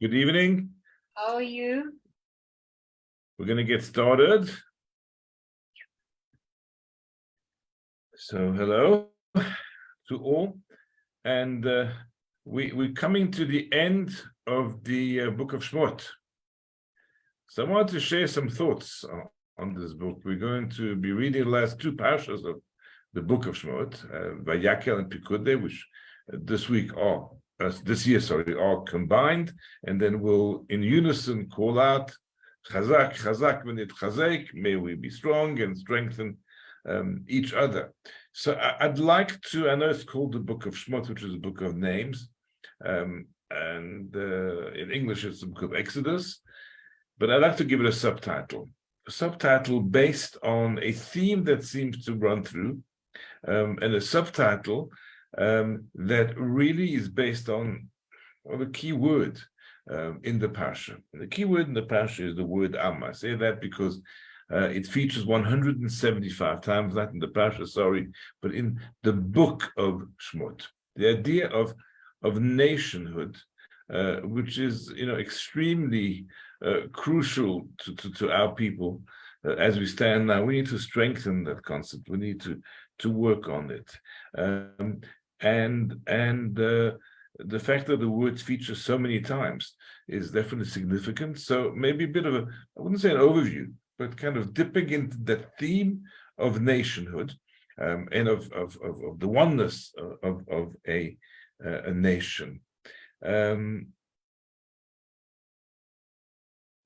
Good evening. How are you? We're going to get started. So hello to all. And we're coming to the end of the book of Shmot. So I want to share some thoughts on this book. We're going to be reading the last two parshas of the book of Shmot, Vayakel and Pekudei, which this year are combined, and then we'll in unison call out Chazak, Chazak v'nit Chazek, may we be strong and strengthen each other. So I'd like to, I know it's called the book of Shmot, which is a book of names, and in English it's the book of Exodus, but I'd like to give it a subtitle based on a theme that seems to run through, and a subtitle that really is based on the key word in the parsha. The key word in the parsha is the word Am. I say that because it features 175 times, not in the parsha, but in the book of Shmot. The idea of nationhood, which is extremely crucial to our people as we stand now. We need to strengthen that concept. We need to work on it, and the fact that the words feature so many times is definitely significant. So maybe a bit of I wouldn't say an overview, but kind of dipping into that theme of nationhood, and of the oneness of a nation.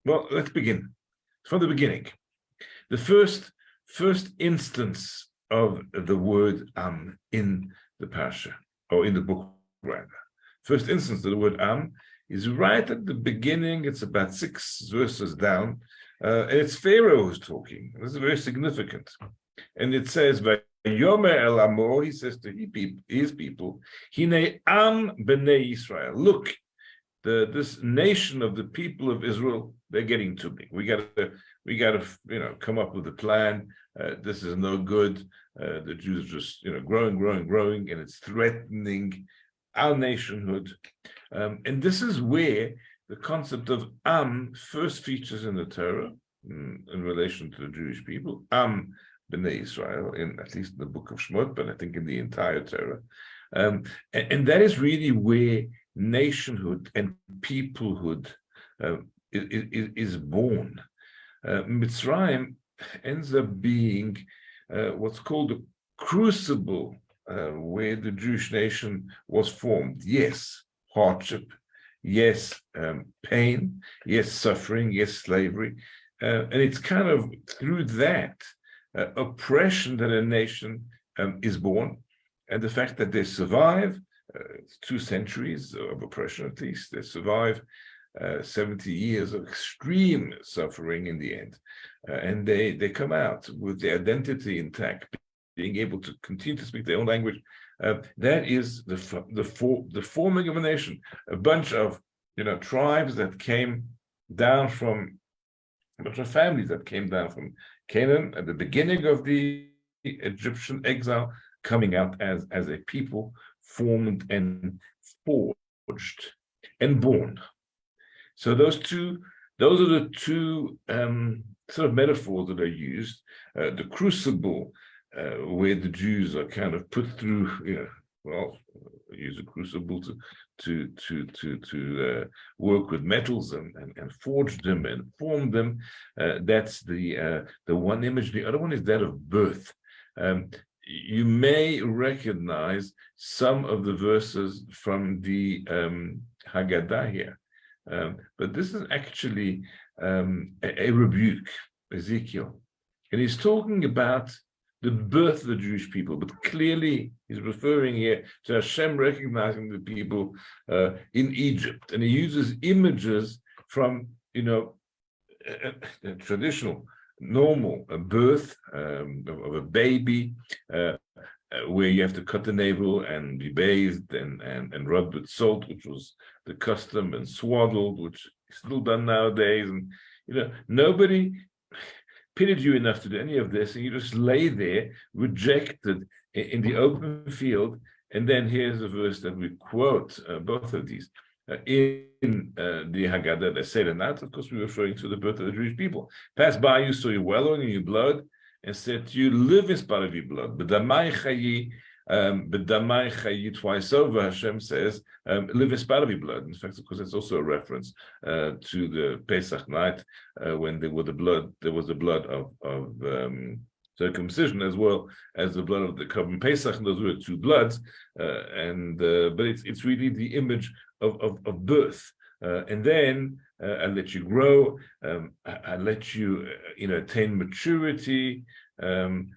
Well, let's begin from the beginning. The first instance of the word Am in the parsha, or in the book rather. First instance of the word Am is right at the beginning. It's about 6 verses down, and it's Pharaoh who's talking. This is very significant. And it says, Yomer el Amo, he says to his people, Hine Am b'nei Israel. Look, this nation of the people of Israel, they're getting to me. We gotta come up with a plan. This is no good. The Jews are just growing, and it's threatening our nationhood. And this is where the concept of Am first features in the Torah in relation to the Jewish people. Am b'nei Israel, at least in the book of Shmot, but I think in the entire Torah. And that is really where nationhood and peoplehood is born. Mitzrayim ends up being what's called a crucible where the Jewish nation was formed. Yes, hardship. Yes, pain. Yes, suffering. Yes, slavery. And it's kind of through that oppression that a nation is born. And the fact that they survive 2 centuries of oppression, at least, they survive 70 years of extreme suffering in the end. And they come out with their identity intact, being able to continue to speak their own language. That is the forming of a nation, a bunch of tribes that came down from, a bunch of families that came down from Canaan at the beginning of the Egyptian exile, coming out as a people formed and forged and born. So those are the two sort of metaphors that are used. The crucible, where the Jews are kind of put through, use a crucible to work with metals and forge them and form them. That's the one image. The other one is that of birth. You may recognize some of the verses from the Haggadah here, but this is actually a rebuke, Ezekiel, and he's talking about the birth of the Jewish people, but clearly he's referring here to Hashem recognizing the people in Egypt, and he uses images from traditional, normal birth of a baby, where you have to cut the navel and be bathed and rubbed with salt, which was the custom, and swaddled, which is still done nowadays. And nobody pitied you enough to do any of this, and you just lay there rejected in the open field. And then here's a verse that we quote, both of these. in the Haggadah, the Seder night, of course, we're referring to the birth of the Jewish people. Pass by you, saw your well in your blood, and said to you, live in spite of your blood. B'damai chayi, twice over, Hashem says, live in spite of your blood. In fact, of course, it's also a reference to the Pesach night when there was the blood of circumcision as well as the blood of the Korban Pesach, and those were two bloods, but it's really the image of birth, and then I let you grow, I let you attain maturity, and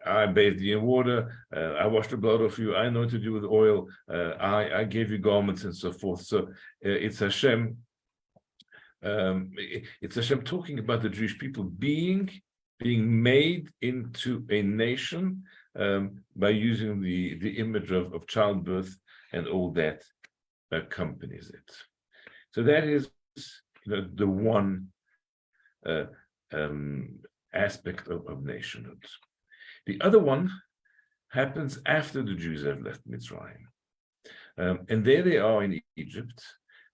I bathed you in water, I washed the blood off you, I anointed you with oil, I gave you garments and so forth. So it's Hashem talking about the Jewish people being made into a nation by using the image of childbirth and all that accompanies it. So that is the one aspect of nationhood. The other one happens after the Jews have left Mitzrayim, and there they are in Egypt,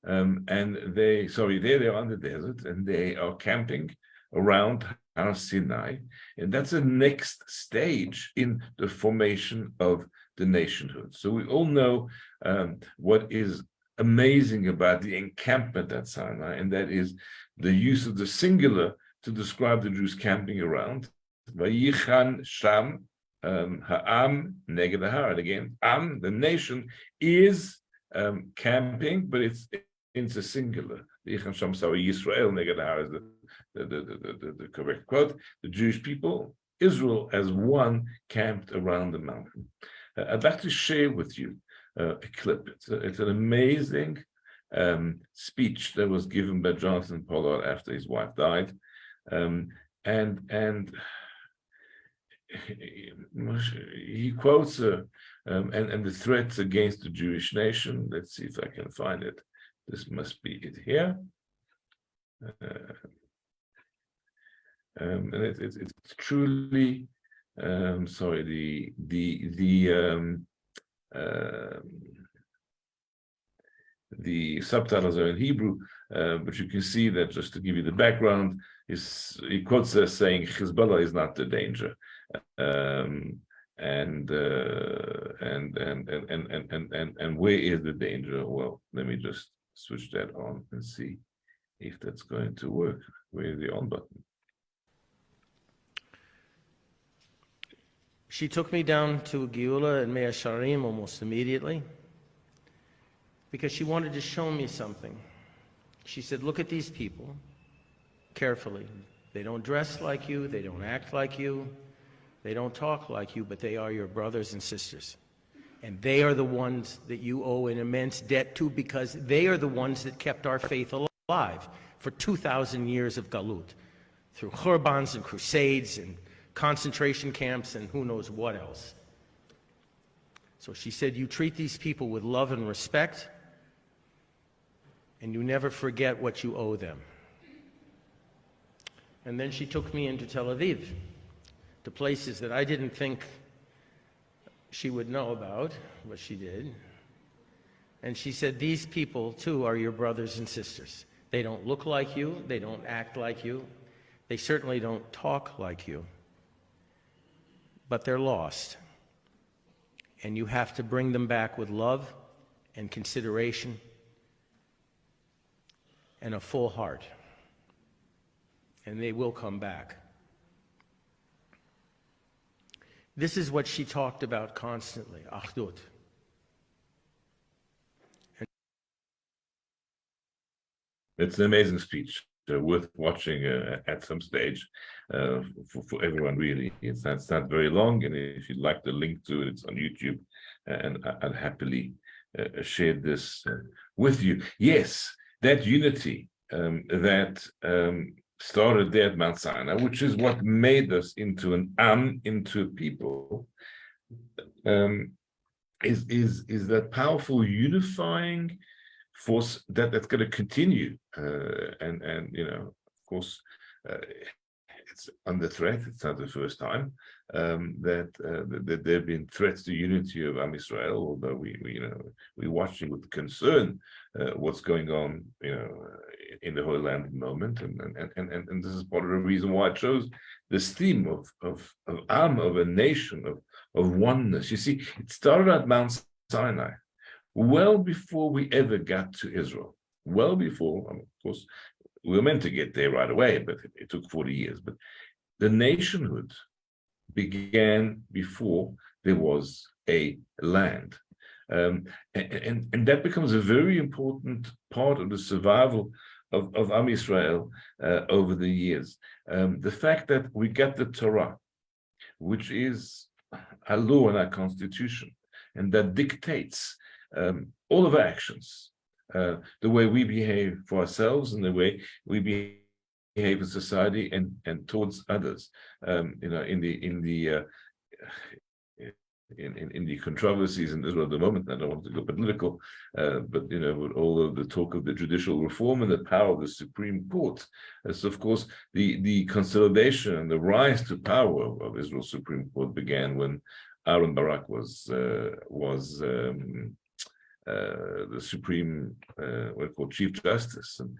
and there they are in the desert, and they are camping around Har Sinai, and that's the next stage in the formation of the nationhood. So we all know what is amazing about the encampment at Sinai, and that is the use of the singular to describe the Jews camping around. Vayichan Sham Ha'am Neged Har. Again, Am, the nation, is camping, but it's a singular. Vayichan Sham Yisrael Neged Har is the correct quote. The Jewish people, Israel as one, camped around the mountain. I'd like to share with you a clip. It's an amazing speech that was given by Jonathan Pollard after his wife died, and he quotes and the threats against the Jewish nation. Let's see if I can find it. This must be it here. And it's truly the subtitles are in Hebrew, but you can see that, just to give you the background, he quotes us saying Hezbollah is not the danger, and where is the danger? Well, let me just switch that on and see if that's going to work. Where is the on button? She took me down to Geula and Mea Sharim almost immediately because she wanted to show me something. She said, look at these people carefully. They don't dress like you, they don't act like you, they don't talk like you, but they are your brothers and sisters. And they are the ones that you owe an immense debt to, because they are the ones that kept our faith alive for 2,000 years of Galut, through Churbans and crusades and concentration camps and who knows what else. So she said, you treat these people with love and respect, and you never forget what you owe them. And then she took me into Tel Aviv, to places that I didn't think she would know about, but she did. And she said, these people too are your brothers and sisters. They don't look like you, they don't act like you, they certainly don't talk like you, but they're lost. And you have to bring them back with love and consideration and a full heart. And they will come back. This is what she talked about constantly, Achdut. It's an amazing speech, worth watching at some stage for everyone, really. It's not very long, and if you'd like the link to it, it's on YouTube, and I'd happily share this with you. Yes, that unity that started there at Mount Sinai, which is what made us into an into a people, is that powerful unifying force that's going to continue, and of course, it's under threat. It's not the first time, that there have been threats to unity of Am Israel, although we're watching with concern what's going on, in the Holy Land at the moment, and this is part of the reason why I chose this theme of Am, of a nation, of oneness. You see, it started at Mount Sinai, well before we ever got to Israel. Well before, of course, we were meant to get there right away, but it took 40 years. But the nationhood began before there was a land. And that becomes a very important part of the survival of Am Israel over the years. The fact that we get the Torah, which is a law in our constitution, and that dictates all of our actions, the way we behave for ourselves and the way we behave in society and towards others. In the controversies in Israel at the moment, I don't want to go political, but with all of the talk of the judicial reform and the power of the Supreme Court, so of course the consolidation and the rise to power of Israel's Supreme Court began when Aaron Barak was the Supreme, what called Chief Justice, and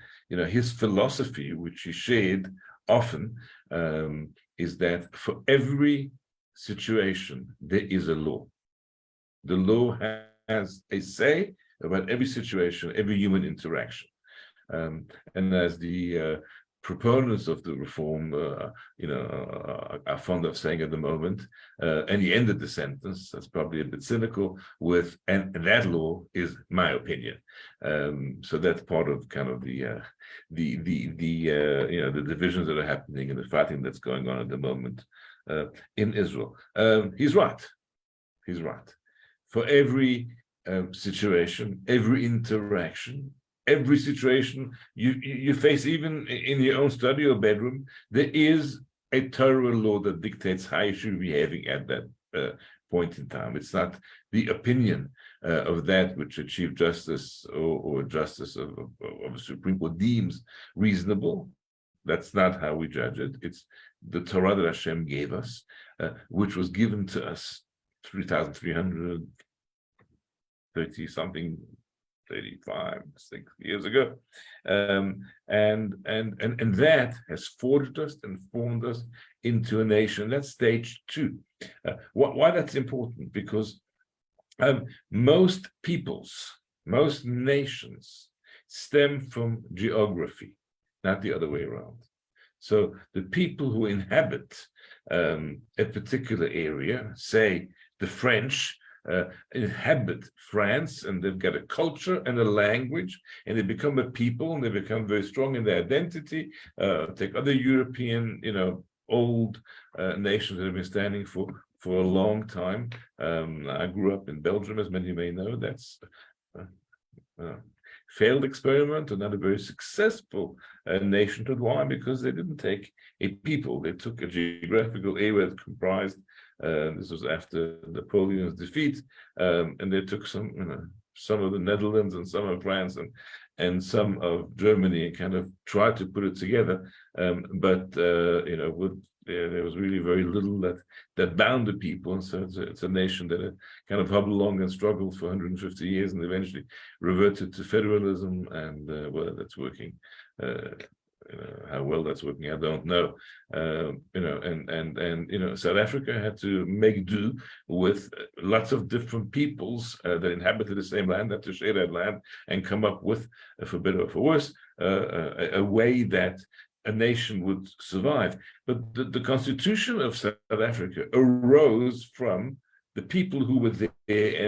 his philosophy, which he shared often, is that for every situation there is a law. The law has a say about every situation, every human interaction, and as the proponents of the reform, are fond of saying at the moment, and he ended the sentence. That's probably a bit cynical. With and that law is my opinion. So that's part of kind of the divisions that are happening and the fighting that's going on at the moment in Israel. He's right. He's right. For every situation, every interaction, every situation you face, even in your own study or bedroom, there is a Torah law that dictates how you should be behaving at that point in time. It's not the opinion of that which a Chief Justice or Justice of the Supreme Court deems reasonable. That's not how we judge it. It's the Torah that Hashem gave us, which was given to us 3,330 something, 35, 6 years ago, and that has forged us and formed us into a nation. That's stage two. Why that's important? Because most peoples, most nations stem from geography, not the other way around. So the people who inhabit a particular area, say the French, inhabit France, and they've got a culture and a language, and they become a people, and they become very strong in their identity. Take other European, old nations that have been standing for a long time. I grew up in Belgium, as many may know. That's failed experiment, and not a very successful nationhood. Why? Because they didn't take a people. They took a geographical area that comprised, this was after Napoleon's defeat, and they took some of the Netherlands and some of France and some of Germany and kind of tried to put it together. But there was really very little that bound the people, and so it's a nation that kind of hobbled along and struggled for 150 years, and eventually reverted to federalism. And whether that's working, how well that's working, I don't know. South Africa had to make do with lots of different peoples that inhabited the same land, had to share that land and come up with, for better or for worse, a way that a nation would survive. But the constitution of South Africa arose from the people who were there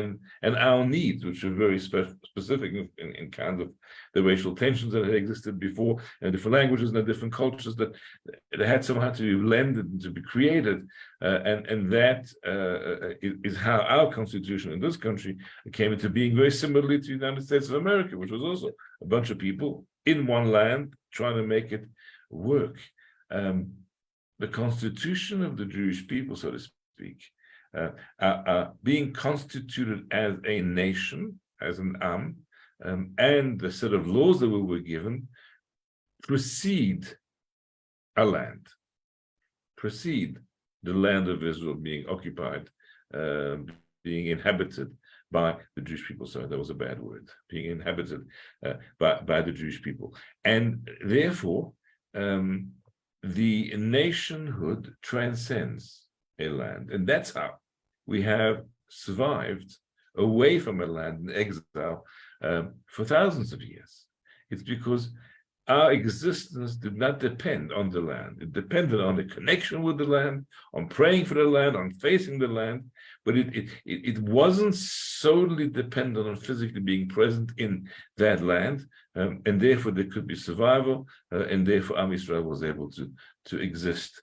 and our needs, which are very specific in kind of the racial tensions that had existed before, and different languages and different cultures that had somehow to be blended and to be created. And that is how our constitution in this country came into being, very similarly to the United States of America, which was also a bunch of people in one land trying to make it work. The constitution of the Jewish people, so to speak, being constituted as a nation, as an Am, and the set of laws that we were given precede a land, precede the land of Israel being occupied, being inhabited by the Jewish people. Sorry, that was a bad word. Being inhabited by the Jewish people. And therefore, the nationhood transcends a land. And that's how we have survived away from a land in exile for thousands of years. It's because our existence did not depend on the land. It depended on the connection with the land, on praying for the land, on facing the land, but it wasn't solely dependent on physically being present in that land, and therefore there could be survival, and therefore Am Yisrael was able to exist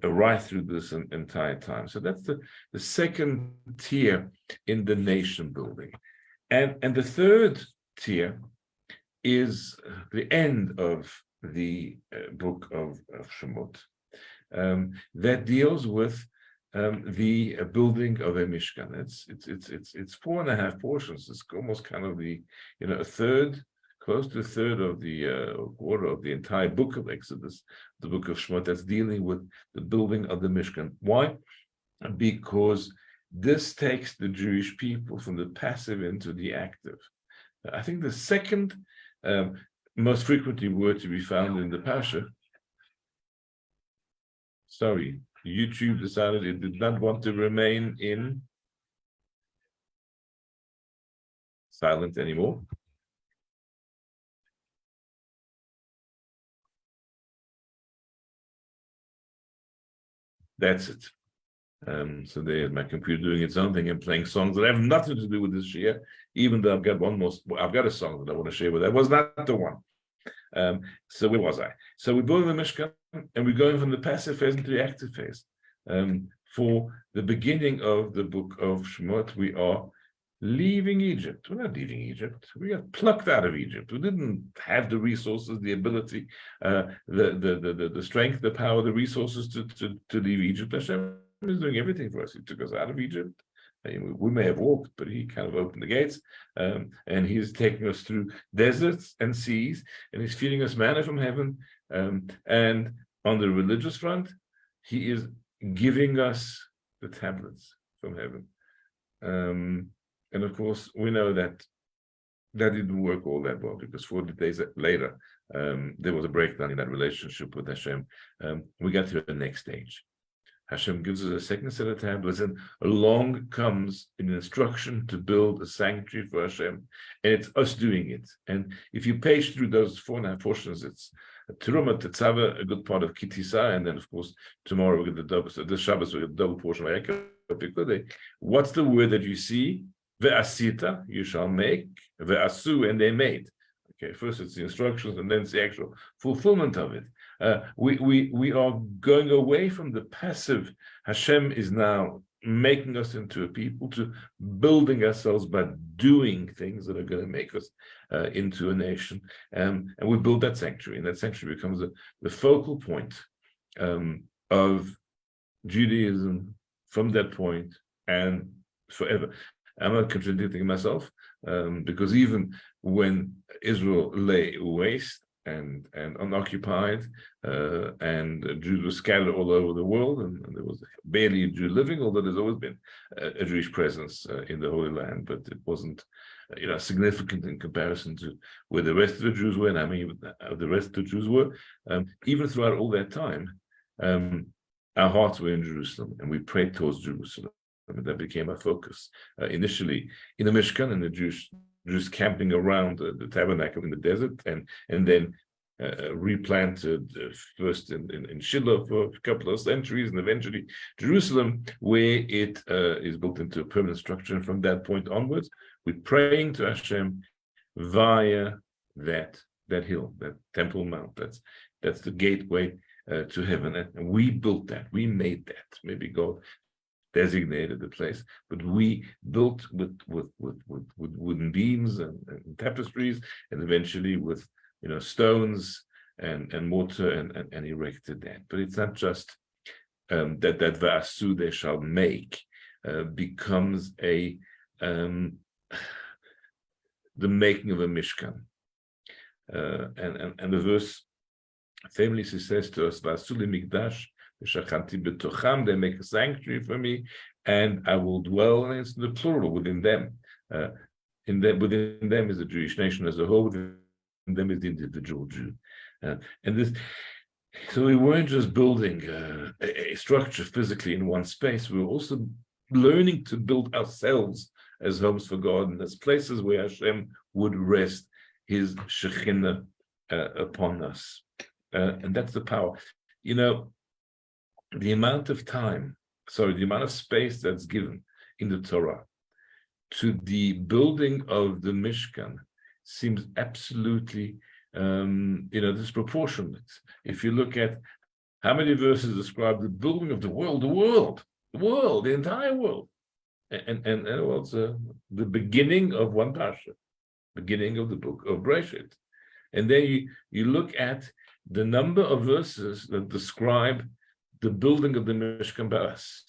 right through this entire time. So that's the second tier in the nation building. And the third tier is the end of the book of Shemot that deals with the building of a Mishkan. It's 4.5 portions. It's almost kind of the a third, close to a third of the quarter of the entire book of Exodus, the book of Shemot, that's dealing with the building of the Mishkan. Why? Because this takes the Jewish people from the passive into the active. I think the second most frequently word to be found in the Pasha. Sorry, YouTube decided it did not want to remain in silent anymore. That's it. So there's my computer doing its own thing and playing songs that have nothing to do with this year, even though I've got a song that I want to share with. That was not the one. So where was I? So we're building the Mishkan, and we're going from the passive phase into the active phase. For the beginning of the book of Shemot, we are leaving Egypt. We're not leaving Egypt. We got plucked out of Egypt. We didn't have the resources, the ability, the strength, the power, the resources to leave Egypt. Hashem is doing everything for us. He took us out of Egypt. We may have walked, but he kind of opened the gates, and he's taking us through deserts and seas, and he's feeding us manna from heaven. And on the religious front, he is giving us the tablets from heaven. And of course, we know that didn't work all that well, because 40 days later, there was a breakdown in that relationship with Hashem. We got to the next stage. Hashem gives us a second set of tablets, and along comes an instruction to build a sanctuary for Hashem, and it's us doing it. And if you page through those 4.5 portions, it's Teruma, Tetzava, a good part of Kitisa, and then of course tomorrow we get the double. So this Shabbos we get the double portion of Vayikra. What's the word that you see? Ve'asita, you shall make. Ve'asu, and they made. Okay, first it's the instructions, and then it's the actual fulfillment of it. We are going away from the passive. Hashem is now making us into a people, to building ourselves by doing things that are going to make us into a nation. And we build that sanctuary, and that sanctuary becomes the focal point of Judaism from that point and forever. I'm not contradicting myself, because even when Israel lay waste and unoccupied, and Jews were scattered all over the world, and there was barely a Jew living, although there's always been a Jewish presence in the Holy Land, but it wasn't significant in comparison to where the rest of the Jews were. And I mean, the rest of the Jews were, even throughout all that time, our hearts were in Jerusalem, and we prayed towards Jerusalem. And that became our focus. Initially in the Mishkan, and the Jews camping around the tabernacle in the desert, and then replanted first in Shiloh for a couple of centuries, and eventually Jerusalem, where it is built into a permanent structure. And from that point onwards, we're praying to Hashem via that hill, that Temple Mount. That's the gateway to heaven, and we built that. We made that. Maybe God designated the place, but we built with wooden beams and tapestries, and eventually with stones and mortar, and erected that. But it's not just that Va'asu they shall make becomes the making of a Mishkan, and the verse famously says to us, Va'asu li mikdash They make a sanctuary for me, and I will dwell, and it's the plural, within them. Within them is the Jewish nation as a whole, within them is the individual Jew. And this, so we weren't just building a structure physically in one space, we were also learning to build ourselves as homes for God and as places where Hashem would rest his Shekhinah upon us. And that's the power. You know, the amount of space that's given in the Torah to the building of the Mishkan seems absolutely, disproportionate. If you look at how many verses describe the building of the world, the entire world, and also the beginning of one parsha, beginning of the book of Bereshit, and then you look at the number of verses that describe the building of the Mishkan Ba'as,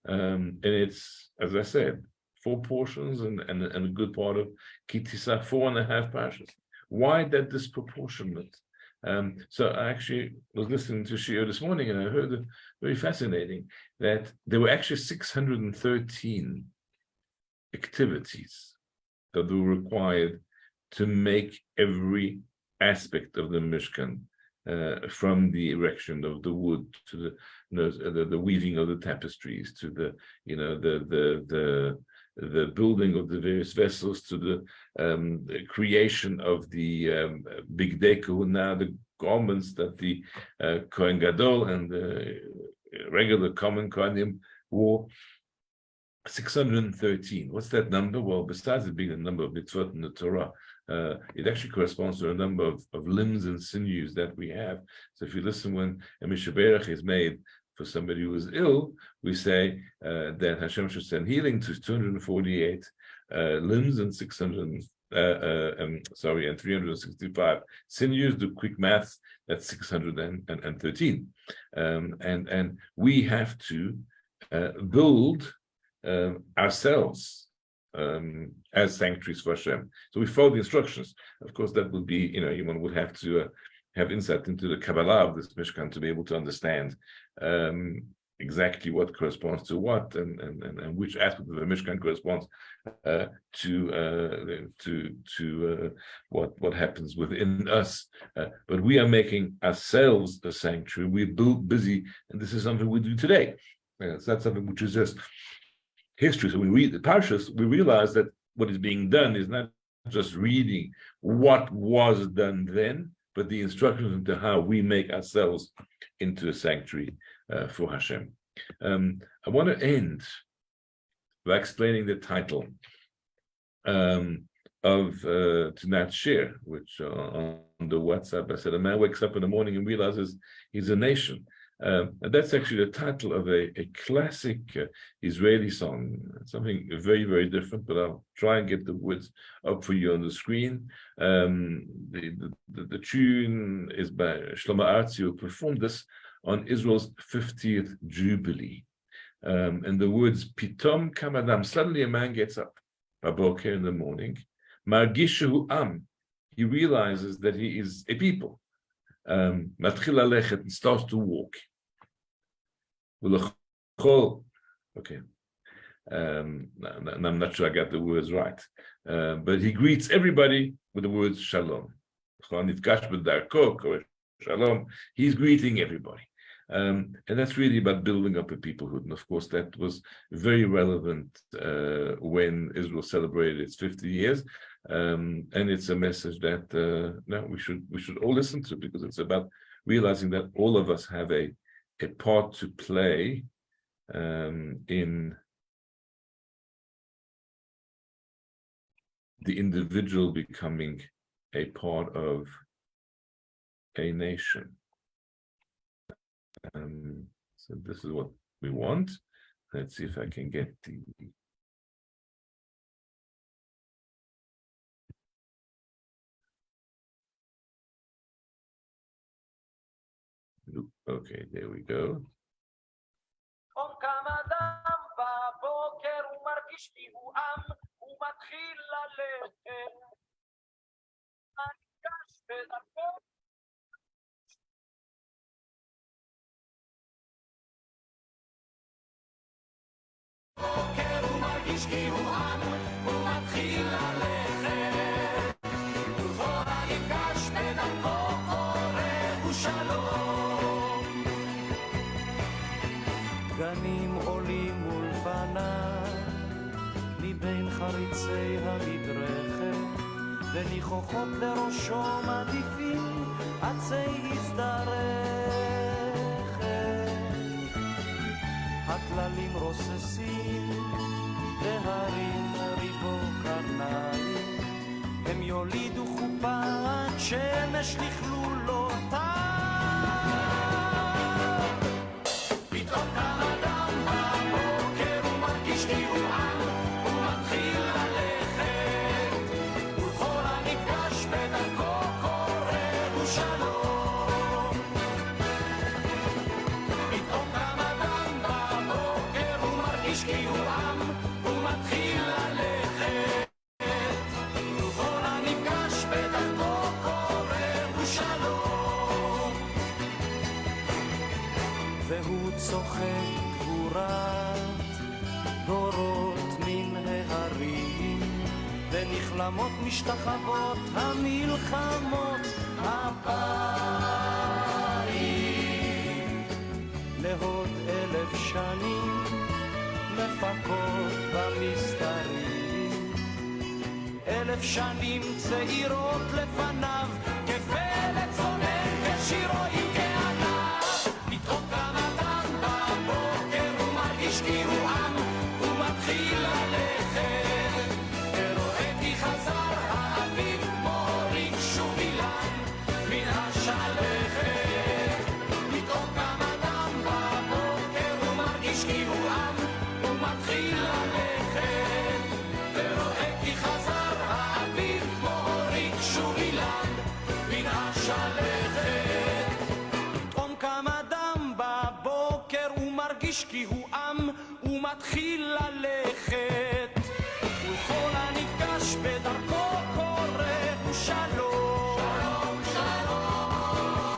and it's, as I said, 4 portions and a good part of Kitisa, 4.5 parshas. Why that disproportionate? So I actually was listening to Shio this morning, and I heard it very fascinating that there were actually 613 activities that were required to make every aspect of the Mishkan, from the erection of the wood to the weaving of the tapestries, to the building of the various vessels, to the creation of the Bigdei Kehuna, the garments that the Kohen Gadol and the regular common Kohanim wore. 613. What's that number? Well, besides it being the number of mitzvot in the Torah, it actually corresponds to a number of limbs and sinews that we have. So if you listen when a Mishaberach is made for somebody who is ill, we say that Hashem should send healing to 248 limbs and 365 sinews. Do quick maths, that's 613. And we have to build ourselves as sanctuaries for Hashem. So we follow the instructions. Of course, that would be, one would have to have insight into the Kabbalah of this Mishkan to be able to understand exactly what corresponds to what, and which aspect of the Mishkan corresponds to what happens within us. But we are making ourselves a sanctuary. We're busy, and this is something we do today. It's not something which is just history. So when we read the parshas, we realize that what is being done is not just reading what was done then, but the instructions into how we make ourselves into a sanctuary for Hashem. I want to end by explaining the title of tonight's share, which on the WhatsApp I said, a man wakes up in the morning and realizes he's a nation. And that's actually the title of a classic Israeli song, something very, very different, but I'll try and get the words up for you on the screen. The tune is by Shlomo Artzi, who performed this on Israel's 50th Jubilee. And the words, Pitom Kamadam, suddenly a man gets up, Baboker in the morning, Margishu Am, he realizes that he is a people. Matchil Alechet, and starts to walk. Okay, I'm not sure I got the words right, but he greets everybody with the words Shalom. Shalom. He's greeting everybody, and that's really about building up a peoplehood. And of course, that was very relevant when Israel celebrated its 50 years, and it's a message that now we should all listen to, because it's about realizing that all of us have a part to play in the individual becoming a part of a nation. So this is what we want. Let's see if I can get the... Okay, there we go. מרגיש כי הוא עם, הוא מתחיל ללכת. וכל הנפגש בדרכו קורא הוא שלום. גנים עולים מול פניו, מבין חריצי המדרכת, וניחוחות לראשו מדיפים עצי הזדרכת. הכללים רוססים והרים ריבו קרניים, הם יולידו חופת שמש לכלולותיו. פתאום קם אדם בבוקר, הוא מרגיש כי הוא עם, הוא מתחיל ללכת. ולכל הנפגש בדרכו קורא הוא שלום. פתאום קם אדם בבוקר, הוא מרגיש כי הוא עם, הוא מתחיל ללכת. ולכל הנפגש בדרכו קורא הוא שלום. והוא צוחק גבורת דורות מן ההרים, ונכלמות משתחוות המלחמות הבאים. לעוד 1000 שנים מפקות במסתרים, 1000 שנים צעירות לפניו, כפלג צונן ושירו יקה עליו. פתאום קם אדם בבוקר, הוא מרגיש כי הוא עם, הוא מתחיל ללכת. ורואה כי חזר האביב כמו ריגשו אילן מן השלכת. פתאום קם אדם בבוקר, הוא מרגיש כי הוא עם, הוא מתחיל ללכת. ורואה כי חזר האביב כמו ריגשו אילן מן השלכת. פתאום קם אדם בבוקר, הוא מרגיש כי הוא עם, הוא מתחיל ללכת. וכל הנפגש בדרכו קורא הוא שלום. שלום, שלום.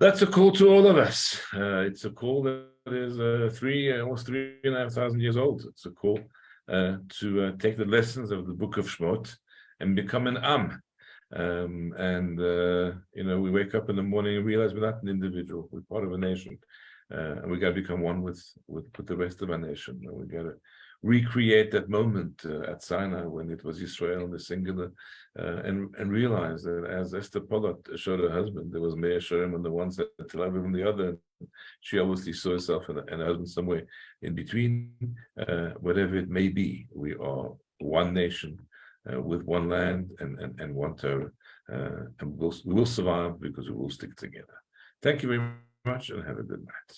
That's a call to all of us. It's a call that is almost 3,500 years old. It's a call to take the lessons of the Book of Shmot and become an Am. You know, we wake up in the morning and realize we're not an individual, we're part of a nation. And we got to become one with the rest of our nation. And we got to recreate that moment at Sinai when it was Israel in the singular, and realize that as Esther Pollard showed her husband, there was Meir Sharem on the one side, Tel Aviv on the other. She obviously saw herself and her husband somewhere in between. Whatever it may be, we are one nation with one land and one Torah, and we will survive because we will stick together. Thank you very much and have a good night.